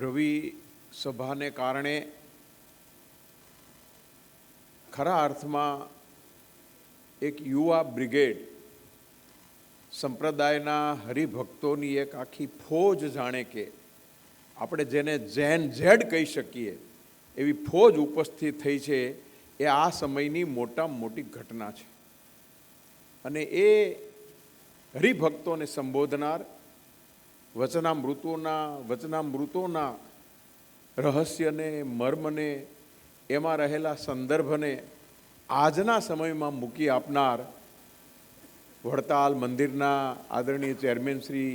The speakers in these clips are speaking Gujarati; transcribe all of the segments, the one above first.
રવિ સભાને કારણે ખરા અર્થમાં એક યુવા બ્રિગેડ સંપ્રદાયના હરિભક્તોની એક આખી ફોજ, જાણે કે આપણે જેને જેન ઝેડ કહી શકીએ એવી ફોજ ઉપસ્થિત થઈ છે. એ આ સમયની મોટામાં મોટી ઘટના છે. અને એ હરિભક્તોને સંબોધનાર વચનામૃતોના રહસ્યને, મર્મને, એમાં રહેલા સંદર્ભને આજના સમયમાં મૂકી આપનાર વડતાલ મંદિરના આદરણીય ચેરમેન શ્રી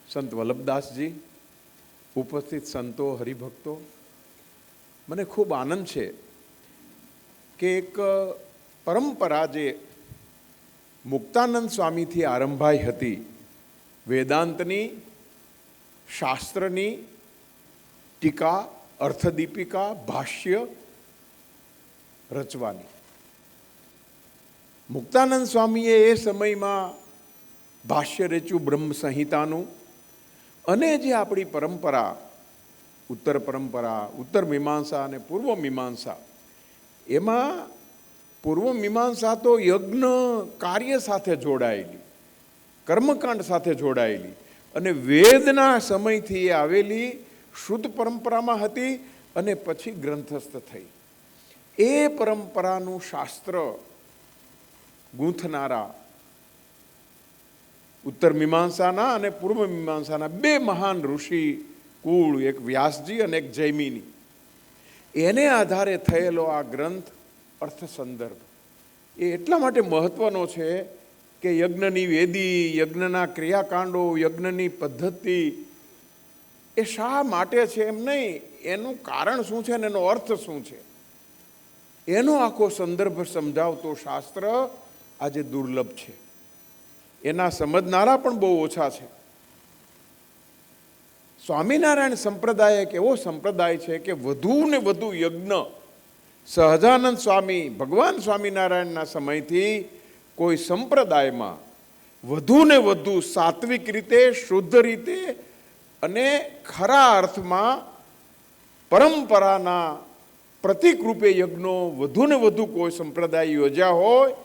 સંત વલ્લભદાસજી, ઉપસ્થિત સંતો, હરિભક્તો, મને ખૂબ આનંદ છે કે એક પરંપરા જે મુક્તાનંદ સ્વામીથી આરંભાઈ હતી, વેદાંતની, શાસ્ત્રની ટીકા, અર્થદીપિકા, ભાષ્ય રચવાની. મુક્તાનંદ સ્વામીએ એ સમયમાં ભાષ્ય રચ્યું બ્રહ્મ સંહિતાનું. અને જે આપણી પરંપરા, ઉત્તર મીમાંસા અને પૂર્વ મીમાંસા, એમાં પૂર્વ મીમાંસા તો યજ્ઞ કાર્ય સાથે જોડાયેલી, કર્મકાંડ સાથે જોડાયેલી અને વેદના સમયથી એ આવેલી શુદ્ધ પરંપરામાં હતી અને પછી ગ્રંથસ્થ થઈ. એ પરંપરાનું શાસ્ત્ર ગૂંથનારા ઉત્તર મીમાંસાના અને પૂર્વ મીમાંસાના બે મહાન ઋષિ કુળ, એક વ્યાસજી અને એક જૈમિની, એને આધારે થયેલો આ ગ્રંથ અર્થ સંદર્ભ એ એટલા માટે મહત્વનો છે કે યજ્ઞની વેદી, યજ્ઞના ક્રિયાકાંડો, યજ્ઞની પદ્ધતિ એ શા માટે છે એમ નહીં, એનું કારણ શું છે અને એનો અર્થ શું છે, એનો આખો સંદર્ભ સમજાવતો શાસ્ત્ર આજે દુર્લભ છે. એના સમજનારા પણ બહુ ઓછા છે. સ્વામિનારાયણ સંપ્રદાય એક એવો સંપ્રદાય છે કે વધુ ને વધુ યજ્ઞ સહજાનંદ સ્વામી, ભગવાન સ્વામિનારાયણના સમયથી કોઈ સંપ્રદાયમાં વધુ ને વધુ સાત્વિક રીતે, શુદ્ધ રીતે અને ખરા અર્થમાં પરંપરાના પ્રતિક રૂપે યજ્ઞો વધુ ને વધુ કોઈ સંપ્રદાય યોજ્યા હોય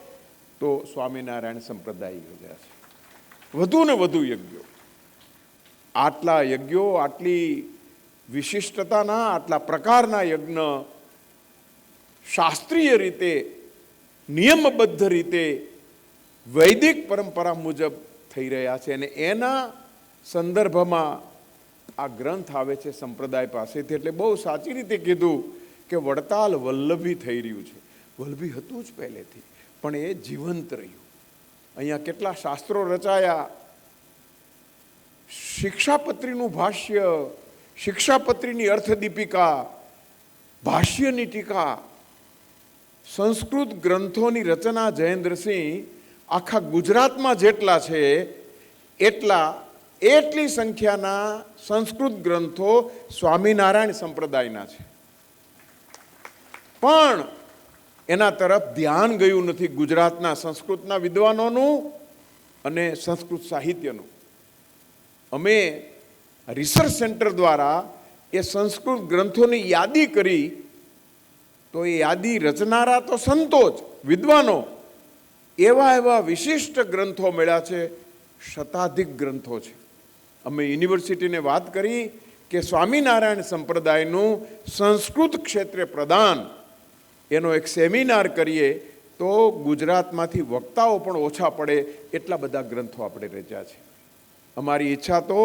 તો સ્વામિનારાયણ સંપ્રદાય યોજ્યા છે. વધુ ને વધુ યજ્ઞો, આટલા યજ્ઞો, આટલી વિશિષ્ટતાના, આટલા પ્રકારના યજ્ઞ શાસ્ત્રીય રીતે, નિયમબદ્ધ રીતે, વૈદિક પરંપરા મુજબ થઈ રહ્યા છે. અને એના સંદર્ભમાં આ ગ્રંથ આવે છે સંપ્રદાય પાસેથી. એટલે બહુ સાચી રીતે કીધું કે વડતાલ વલ્લભી થઈ રહ્યું છે. વલ્લભી હતું જ પહેલેથી, પણ એ જીવંત રહ્યું. અહીંયા કેટલા શાસ્ત્રો રચાયા. શિક્ષાપત્રીનું ભાષ્ય, શિક્ષાપત્રીની અર્થદીપિકા, ભાષ્યની ટીકા, સંસ્કૃત ગ્રંથોની રચના જયેન્દ્રસિંહ આખા ગુજરાતમાં જેટલા છે એટલી સંખ્યાના સંસ્કૃત ગ્રંથો સ્વામિનારાયણ સંપ્રદાયના છે. પણ એના તરફ ધ્યાન ગયું નથી ગુજરાતના સંસ્કૃતના વિદ્વાનોનું અને સંસ્કૃત સાહિત્યનું. અમે રિસર્ચ સેન્ટર દ્વારા એ સંસ્કૃત ગ્રંથોની યાદી કરી તો એ યાદી રચનારા તો સંતો જ, વિદ્વાનો, એવા વિશિષ્ટ ગ્રંથો મળ્યા છે. શતાધિક ગ્રંથો છે. અમે યુનિવર્સિટીને વાત કરી કે સ્વામિનારાયણ સંપ્રદાયનું સંસ્કૃત ક્ષેત્રે પ્રદાન, એનો એક સેમિનાર કરીએ તો ગુજરાતમાંથી વક્તાઓ પણ ઓછા પડે એટલા બધા ગ્રંથો આપણે રચ્યા છે. અમારી ઈચ્છા તો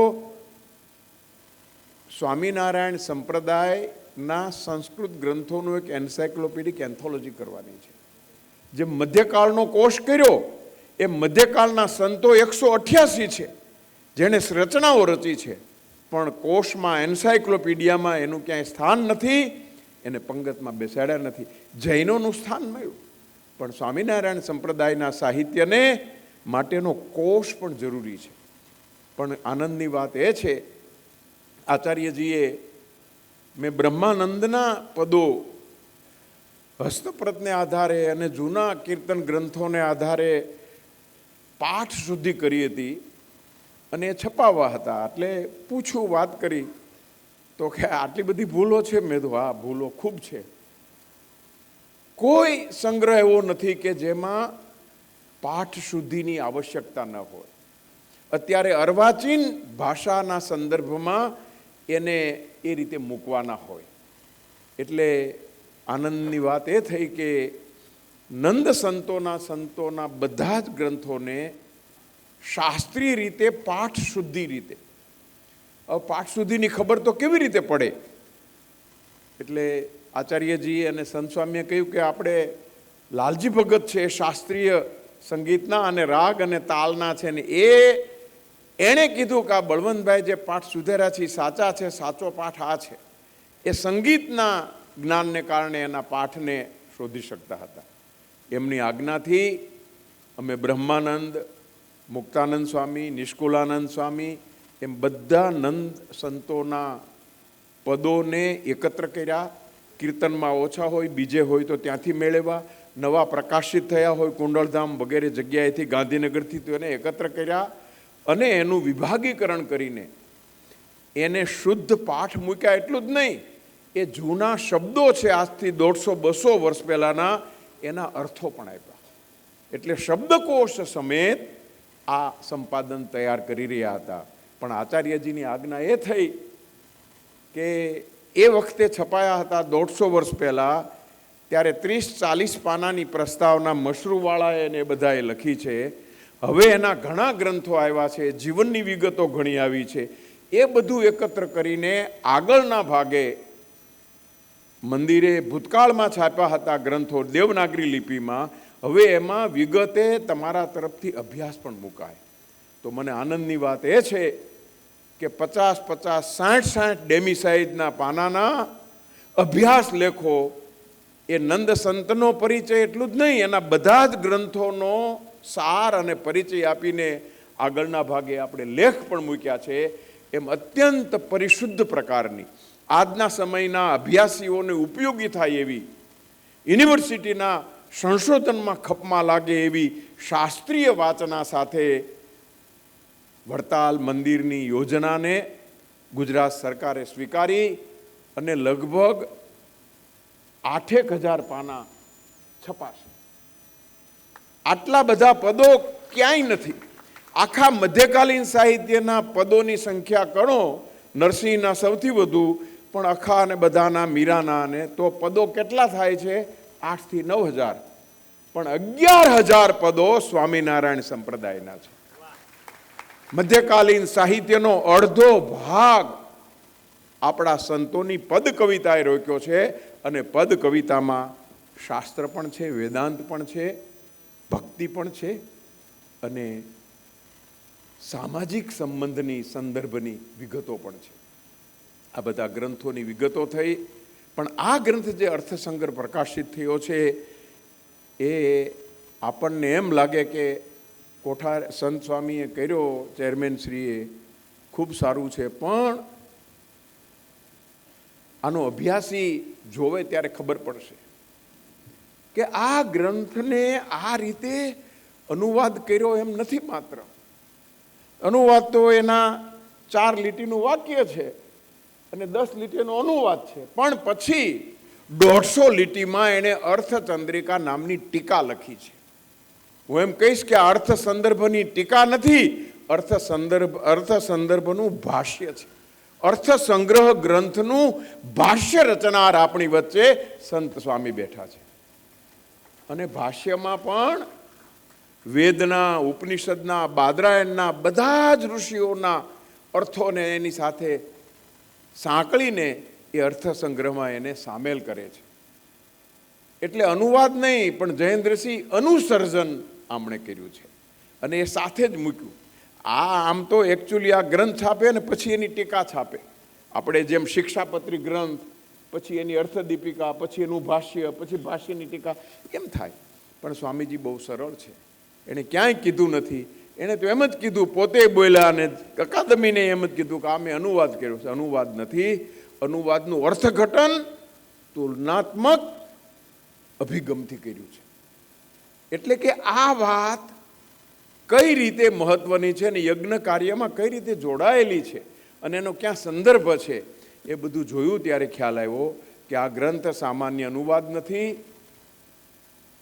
સ્વામિનારાયણ સંપ્રદાયના સંસ્કૃત ગ્રંથોનું એક એન્સાયક્લોપીડિક એન્થોલોજી કરવાની છે. જે મધ્યકાળનો કોષ કર્યો એ મધ્યકાળના સંતો 188 છે જેણે રચનાઓ રચી છે, પણ કોષમાં, એન્સાયક્લોપીડિયામાં એનું ક્યાંય સ્થાન નથી. એને પંગતમાં બેસાડ્યા નથી. જૈનોનું સ્થાન મળ્યું, પણ સ્વામિનારાયણ સંપ્રદાયના સાહિત્યને માટેનો કોષ પણ જરૂરી છે. પણ આનંદની વાત એ છે, આચાર્યજીએ મેં બ્રહ્માનંદના પદો હસ્તપ્રતને આધારે અને જૂના કીર્તન ગ્રંથોને આધારે પાઠ શુદ્ધિ કરી હતી અને એ છપાવવા હતા. એટલે પૂછું, વાત કરી તો કે આટલી બધી ભૂલો છે? મેં તો હા, ભૂલો ખૂબ છે. કોઈ સંગ્રહ એવો નથી કે જેમાં પાઠ શુદ્ધિની આવશ્યકતા ન હોય. અત્યારે અર્વાચીન ભાષાના સંદર્ભમાં એને એ રીતે મૂકવાના હોય. એટલે આનંદની વાત એ થઈ કે નંદ સંતોના બધા જ ગ્રંથોને શાસ્ત્રીય રીતે પાઠ શુદ્ધિ રીતે, હવે પાઠ શુદ્ધિની ખબર તો કેવી રીતે પડે? એટલે આચાર્યજી અને સંત સ્વામીએ કહ્યું કે આપણે લાલજી ભગત છે શાસ્ત્રીય સંગીતના અને રાગ અને તાલના છે ને, એણે કીધું કે આ બળવંતભાઈ જે પાઠ સુધેરા છે સાચા છે, સાચો પાઠ આ છે. એ સંગીતના જ્ઞાનને કારણે એના પાઠને શોધી શકતા હતા. એમની આજ્ઞાથી અમે બ્રહ્માનંદ, મુક્તાનંદ સ્વામી, નિષ્કુલાનંદ સ્વામી એમ બધા નંદ સંતોના પદોને એકત્ર કર્યા. કીર્તનમાં ઓછા હોય, બીજે હોય તો ત્યાંથી મેળવ્યા, નવા પ્રકાશિત થયા હોય કુંડળધામ વગેરે જગ્યાએથી, ગાંધીનગરથી, તો એને એકત્ર કર્યા અને એનું વિભાગીકરણ કરીને એને શુદ્ધ પાઠ મૂક્યા. એટલું જ નહીં, એ જૂના શબ્દો છે આજથી 150-200 વર્ષ પહેલાના, એના અર્થો પણ આપ્યા. એટલે શબ્દકોશ સમેત આ સંપાદન તૈયાર કરી રહ્યા હતા. પણ આચાર્યજીની આજ્ઞા એ થઈ કે એ વખતે છપાયા હતા 150 વર્ષ પહેલાં, ત્યારે 30-40 પાનાની પ્રસ્તાવના મશરૂવાળાએ ને બધાએ લખી છે. હવે એના ઘણા ગ્રંથો આવ્યા છે, જીવનની વિગતો ઘણી આવી છે. એ બધું એકત્ર કરીને આગળના ભાગે મંદિરે ભૂતકાળમાં છાપ્યા હતા ગ્રંથો દેવનાગરી લિપિમાં, હવે એમાં વિગતે તમારા તરફથી અભ્યાસ પણ મુકાય. તો મને આનંદની વાત એ છે કે 50-50, 60-60 ડેમી સાઇઝના પાનાના અભ્યાસ લેખો, એ નંદ સંતનો પરિચય એટલું જ નહીં, એના બધા જ ગ્રંથોનો સાર અને પરિચય આપીને આગળના ભાગે આપણે લેખ પણ મૂક્યા છે. એમ અત્યંત પરિશુદ્ધ પ્રકારની, આજના સમયના અભ્યાસીઓને ઉપયોગી થાય એવી, યુનિવર્સિટીના સંશોધનમાં ખપમાં લાગે એવી શાસ્ત્રીય વાચના સાથે વડતાલ મંદિરની યોજનાને ગુજરાત સરકારે સ્વીકારી અને લગભગ 8,000 પાના છપાશે. આટલા બધા પદો ક્યાંય નથી. આખા મધ્યકાલીન સાહિત્યના પદોની સંખ્યા ગણો, નરસિંહના સૌથી વધુ, પણ અખા અને બધાના, મીરાના, અને તો પદો કેટલા થાય છે? 8,000 થી 9,000. પણ 11,000 પદો સ્વામિનારાયણ સંપ્રદાયના છે. મધ્યકાલીન સાહિત્યનો અડધો ભાગ આપણા સંતોની પદ કવિતાએ રોક્યો છે. અને પદ કવિતામાં શાસ્ત્ર પણ છે, વેદાંત પણ છે, ભક્તિ પણ છે, અને સામાજિક સંબંધની સંદર્ભની વિગતો પણ છે. આ બધા ગ્રંથોની વિગતો થઈ. પણ આ ગ્રંથ જે અર્થસંગ્રહ પ્રકાશિત થયો છે, એ આપણને એમ લાગે કે કોઠાર સંત સ્વામીએ કર્યો, ચેરમેનશ્રીએ, ખૂબ સારું છે, પણ આનો અભ્યાસી જોવે ત્યારે ખબર પડશે કે આ ગ્રંથને આ રીતે અનુવાદ કર્યો એમ નથી. માત્ર અનુવાદ તો એના 4 લીટીનું વાક્ય છે અને 10 લીટીનો અનુવાદ છે, પણ પછી 150 લીટીમાં એણે અર્થચંદ્રિકા નામની ટીકા લખી છે. હું એમ કહીશ કે આ અર્થ સંદર્ભની ટીકા નથી, અર્થ સંદર્ભનું ભાષ્ય છે. અર્થ સંગ્રહ ગ્રંથનું ભાષ્ય રચનાર આપણી વચ્ચે સંત સ્વામી બેઠા છે. અને ભાષ્યમાં પણ વેદના, ઉપનિષદના, બાદરાયણના બધા જ ઋષિઓના અર્થોને એની સાથે સાંકળીને એ અર્થ સંગ્રહમાં એને સામેલ કરે છે. એટલે અનુવાદ નહીં, પણ જયેન્દ્રસિંહ અનુસર્જન આમણે કર્યું છે અને એ સાથે જ મૂક્યું. આમ તો એકચ્યુઅલી આ ગ્રંથ છાપે ને પછી એની ટીકા છાપે. આપણે જેમ શિક્ષાપત્રી ગ્રંથ, પછી એની અર્થદીપિકા, પછી એનું ભાષ્ય, પછી ભાષ્યની ટીકા, એમ થાય. પણ સ્વામીજી બહુ સરળ છે, એણે ક્યાંય કીધું નથી. એણે તો એમ જ કીધું, પોતે બોલ્યા અને અકાદમીને એમ જ કીધું કે આ મેં અનુવાદ કર્યો છે. અનુવાદ નથી, અનુવાદનું અર્થઘટન તુલનાત્મક અભિગમથી કર્યું છે. એટલે કે આ વાત કઈ રીતે મહત્વની છે અને યજ્ઞ કાર્યમાં કઈ રીતે જોડાયેલી છે અને એનો ક્યાં સંદર્ભ છે, એ બધું જોયું ત્યારે ખ્યાલ આવ્યો કે આ ગ્રંથ સામાન્ય અનુવાદ નથી.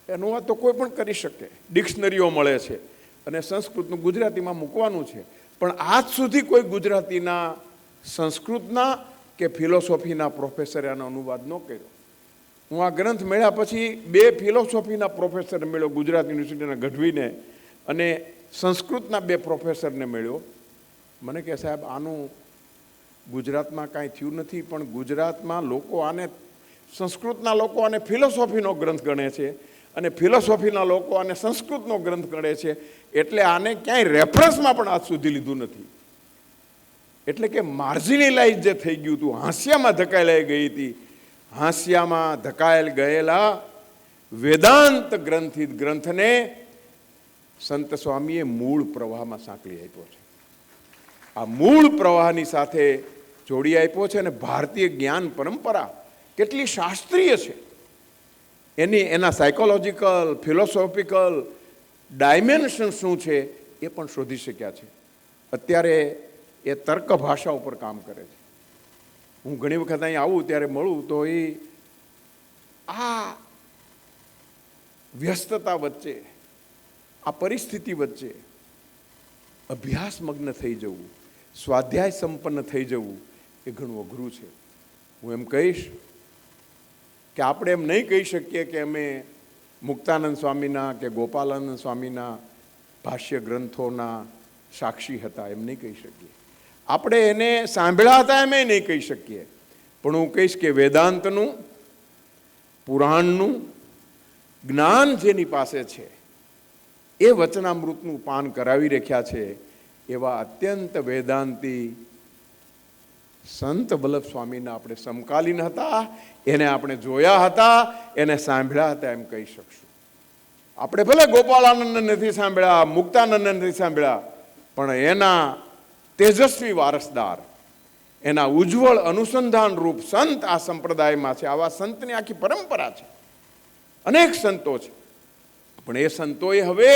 અનુવાદ તો કોઈ પણ કરી શકે, ડિક્શનરીઓ મળે છે અને સંસ્કૃતનું ગુજરાતીમાં મૂકવાનું છે, પણ આજ સુધી કોઈ ગુજરાતીના સંસ્કૃતના કે ફિલોસોફીના પ્રોફેસરે આનો અનુવાદ ન કર્યો. હું આ ગ્રંથ મળ્યા પછી 2 ફિલોસોફીના પ્રોફેસર મળ્યો ગુજરાત યુનિવર્સિટીના ગઢવીને, અને સંસ્કૃતના 2 પ્રોફેસરને મળ્યો. મને કહે સાહેબ આનું ગુજરાતમાં કાંઈ થયું નથી, પણ ગુજરાતમાં લોકો આને, સંસ્કૃતના લોકો આને ફિલોસોફીનો ગ્રંથ ગણે છે અને ફિલોસોફીના લોકો આને સંસ્કૃતનો ગ્રંથ ગણે છે, એટલે આને ક્યાંય રેફરન્સમાં પણ આજ સુધી લીધું નથી. એટલે કે માર્જિનલાઇઝ જે થઈ ગયું હતું, હાંસિયામાં ધકેલાઈ ગઈ હતી, હાંસિયામાં ધકાયેલ ગયેલા વેદાંત ગ્રંથને સંત સ્વામીએ મૂળ પ્રવાહમાં સાંકળી આપ્યો છે. આ મૂળ પ્રવાહની સાથે જોડી આપ્યો છે. અને ભારતીય જ્ઞાન પરંપરા કેટલી શાસ્ત્રીય છે એના સાયકોલોજીકલ, ફિલોસોફિકલ ડાયમેન્શન શું છે એ પણ શોધી શક્યા છે. અત્યારે એ તર્ક ભાષા ઉપર કામ કરે છે. હું ઘણી વખત અહીં આવું ત્યારે મળું તો એ આ વ્યસ્તતા વચ્ચે, આ પરિસ્થિતિ વચ્ચે અભ્યાસમગ્ન થઈ જવું, સ્વાધ્યાય સંપન્ન થઈ જવું એ ઘણું અઘરું છે. હું એમ કહીશ કે આપણે એમ નહીં કહી શકીએ કે અમે મુક્તાનંદ સ્વામીના કે ગોપાલાનંદ સ્વામીના ભાષ્ય ગ્રંથોના સાક્ષી હતા, એમ નહીં કહી શકીએ. આપણે એને સાંભળ્યા હતા એમ નહીં કહી શકીએ, પણ હું કહીશ કે વેદાંતનું, પુરાણનું જ્ઞાન જેની પાસે છે એ વચનામૃતનું પાન કરાવી રાખ્યા છે એવા અત્યંત વેદાંતી સંત વલ્લભ સ્વામીના આપણે સમકાલીન હતા, એને આપણે જોયા હતા, એને સાંભળ્યા હતા એમ કહી શકશું. આપણે ભલે ગોપાલાનંદ નથી સાંભળ્યા, મુક્તાનંદ નથી સાંભળ્યા, પણ એના તેજસ્વી વારસદાર, એના ઉજ્જવળ અનુસંધાન રૂપ સંત આ સંપ્રદાયમાં છે. આવા સંતની આખી પરંપરા છે, અનેક સંતો છે. પણ એ સંતોએ હવે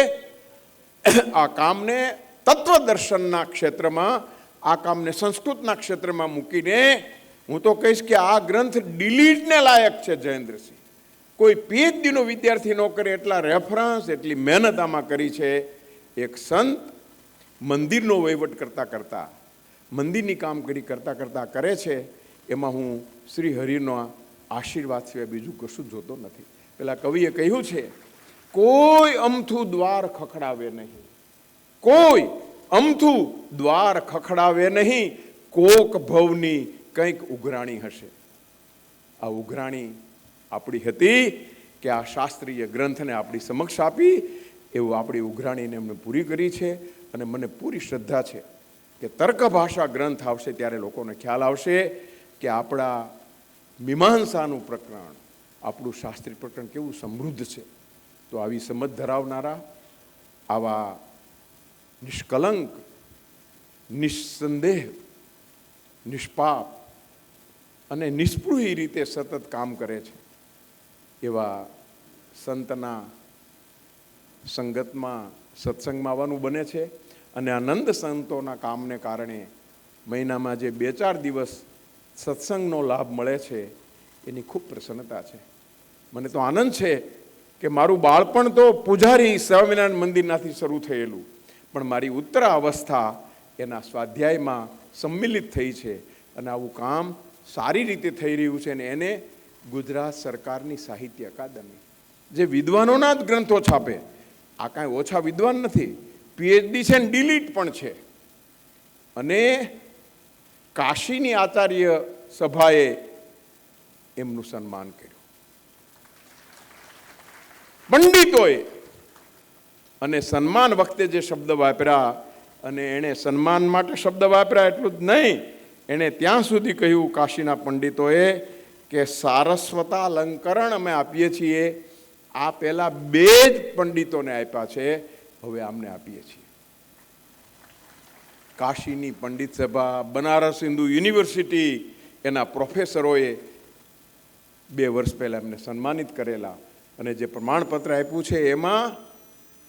આ કામને તત્વદર્શનના ક્ષેત્રમાં, આ કામને સંસ્કૃતના ક્ષેત્રમાં મૂકીને હું તો કહીશ કે આ ગ્રંથ ડિલીટને લાયક છે. જયેન્દ્રસિંહ, કોઈ પીએચડીનો વિદ્યાર્થી ન કરે એટલા રેફરન્સ, એટલી મહેનત આમાં કરી છે. એક સંત મંદિરનો વહીવટ કરતા કરતા, મંદિરની કામગીરી કરતા કરતા કરે છે, એમાં હું શ્રી હરિનો આશીર્વાદ સિવાય બીજું કશું જોતો નથી. પેલા કવિએ કહ્યું છે, કોઈ અમથું દ્વાર ખખડાવે નહીં, કોઈ અમથું દ્વાર ખખડાવે નહીં, કોક ભવની કંઈક ઉઘરાણી હશે. આ ઉઘરાણી આપણી હતી કે આ શાસ્ત્રીય ગ્રંથને આપણી સમક્ષ આપી, એવું આપણી ઉઘરાણીને એમને પૂરી કરી છે. અને મને પૂરી શ્રદ્ધા છે કે તર્ક ભાષા ગ્રંથ આવશે ત્યારે લોકોને ખ્યાલ આવશે કે આપણા મીમાંસાનું પ્રકરણ, આપણું શાસ્ત્રી પ્રકરણ કેવું સમૃદ્ધ છે. તો આવી સમજ ધરાવનારા, આવા નિષ્કલંક, નિસ્સંદેહ, નિષ્પાપ અને નિસ્પૃહી રીતે સતત કામ કરે છે એવા સંતના સંગતમાં, સત્સંગમાં આવવાનું બને છે. અને આનંદ સંતોના કામને કારણે મહિનામાં જે 2-4 દિવસ સત્સંગનો લાભ મળે છે એની ખૂબ પ્રસન્નતા છે. મને તો આનંદ છે કે મારું બાળપણ તો પૂજારી સ્વામિનારાયણ મંદિરનાથી શરૂ થયેલું, પણ મારી ઉત્તર અવસ્થા એના સ્વાધ્યાયમાં સંમિલિત થઈ છે. અને આવું કામ સારી રીતે થઈ રહ્યું છે. અને એને ગુજરાત સરકારની સાહિત્ય અકાદમી જે વિદ્વાનોના જ ગ્રંથો છાપે, આ કાંઈ ઓછા વિદ્વાન નથી, પીએચડી છે ને ડિલીટ પણ છે. અને કાશીની આચાર્ય સભાએ એમનું સન્માન કર્યું, પંડિતોએ. અને સન્માન વખતે જે શબ્દ વાપર્યા, અને એણે સન્માન માટે શબ્દ વાપર્યા એટલું જ નહીં, એણે ત્યાં સુધી કહ્યું કાશીના પંડિતોએ કે સારસ્વતા અલંકરણ અમે આપીએ છીએ, આ પહેલા 2 જ પંડિતોને આપ્યા છે, હવે આમને આપીએ છીએ. કાશીની પંડિત સભા, બનારસ હિન્દુ યુનિવર્સિટી, એના પ્રોફેસરોએ 2 વર્ષ પહેલાં એમને સન્માનિત કરેલા. અને જે પ્રમાણપત્ર આપ્યું છે એમાં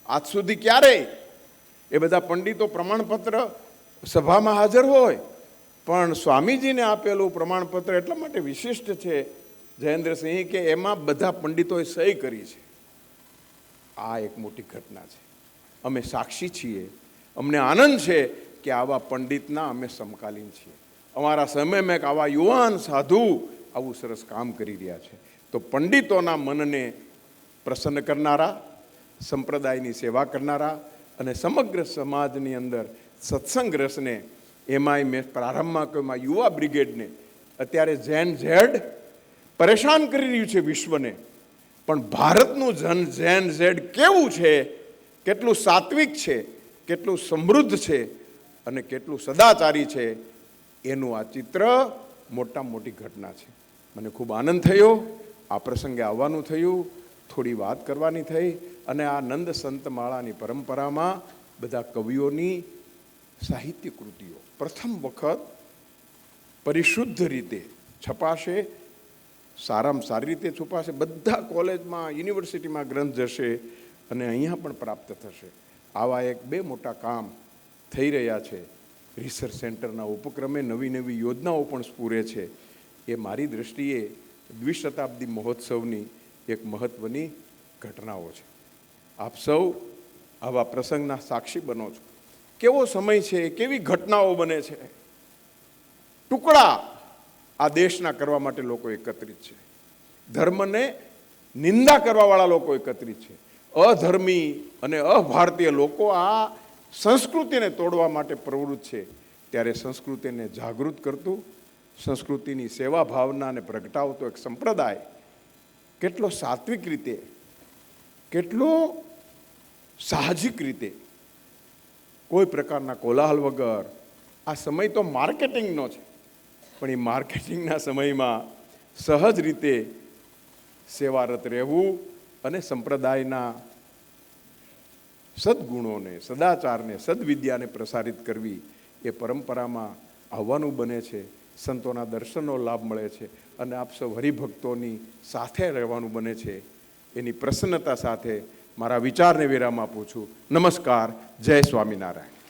આજ સુધી ક્યારેય એ બધા પંડિતો પ્રમાણપત્ર સભામાં હાજર હોય પણ સ્વામીજીને આપેલું પ્રમાણપત્ર એટલા માટે વિશિષ્ટ છે જયેન્દ્રસિંહ કે એમાં બધા પંડિતોએ સહી કરી છે. આ એક મોટી ઘટના છે. અમે સાક્ષી છીએ. અમને આનંદ છે કે આવા પંડિતના અમે સમકાલીન છીએ. અમારા સમયમાં એક આવા યુવાન સાધુ આવું સરસ કામ કરી રહ્યા છે. તો પંડિતોના મનને પ્રસન્ન કરનારા, સંપ્રદાયની સેવા કરનારા અને સમગ્ર સમાજની અંદર સત્સંગ રસને, એમાંય મેં પ્રારંભમાં કહ્યું યુવા બ્રિગેડને, અત્યારે ઝેન ઝેડ પરેશાન કરી રહ્યું છે વિશ્વને, પણ ભારતનું ઝેન ઝેડ કેવું છે, કેટલું સાત્વિક છે, કેટલું સમૃદ્ધ છે અને કેટલું સદાચારી છે, એનું આ ચિત્ર મોટામાં મોટી ઘટના છે. મને ખૂબ આનંદ થયો. આ પ્રસંગે આવવાનું થયું, થોડી વાત કરવાની થઈ અને આ નંદ સંતમાળાની પરંપરામાં બધા કવિઓની સાહિત્ય કૃતિઓ પ્રથમ વખત પરિશુદ્ધ રીતે છપાશે, સારામાં સારી રીતે છપાશે. બધા કોલેજમાં, યુનિવર્સિટીમાં ગ્રંથ જશે અને અહીંયા પણ પ્રાપ્ત થશે. આવા એક બે મોટા કામ થઈ રહ્યા છે. રિસર્ચ સેન્ટરના ઉપક્રમે નવી નવી યોજનાઓ પણ સ્ફુરે છે. એ મારી દૃષ્ટિએ દ્વિશતાબ્દી મહોત્સવની એક મહત્વની ઘટનાઓ છે. આપ સૌ આવા પ્રસંગના સાક્ષી બનો છો. કેવો સમય છે, કેવી ઘટનાઓ બને છે. ટુકડા આ દેશના કરવા માટે લોકો એકત્રિત છે. ધર્મને નિંદા કરવાવાળા લોકો એકત્રિત છે. અધર્મી અને અભારતીય લોકો આ સંસ્કૃતિને તોડવા માટે પ્રવૃત્ત છે. ત્યારે સંસ્કૃતિને જાગૃત કરતું, સંસ્કૃતિની સેવા ભાવનાને પ્રગટાવતો એક સંપ્રદાય કેટલો સાત્વિક રીતે, કેટલો સાહજિક રીતે, કોઈ પ્રકારના કોલાહલ વગર, આ સમય તો માર્કેટિંગનો છે, પણ એ માર્કેટિંગના સમયમાં સહજ રીતે સેવારત રહેવું અને સંપ્રદાયના સદગુણોને, સદાચારને, સદવિદ્યાને પ્રસારિત કરવી એ પરંપરામાં આવવાનું બને છે. સંતોના દર્શનનો લાભ મળે છે અને આપ સૌ હરિભક્તોની સાથે રહેવાનું બને છે. એની પ્રસન્નતા સાથે મારા વિચારને વિરામ આપું છું. નમસ્કાર. જય સ્વામિનારાયણ.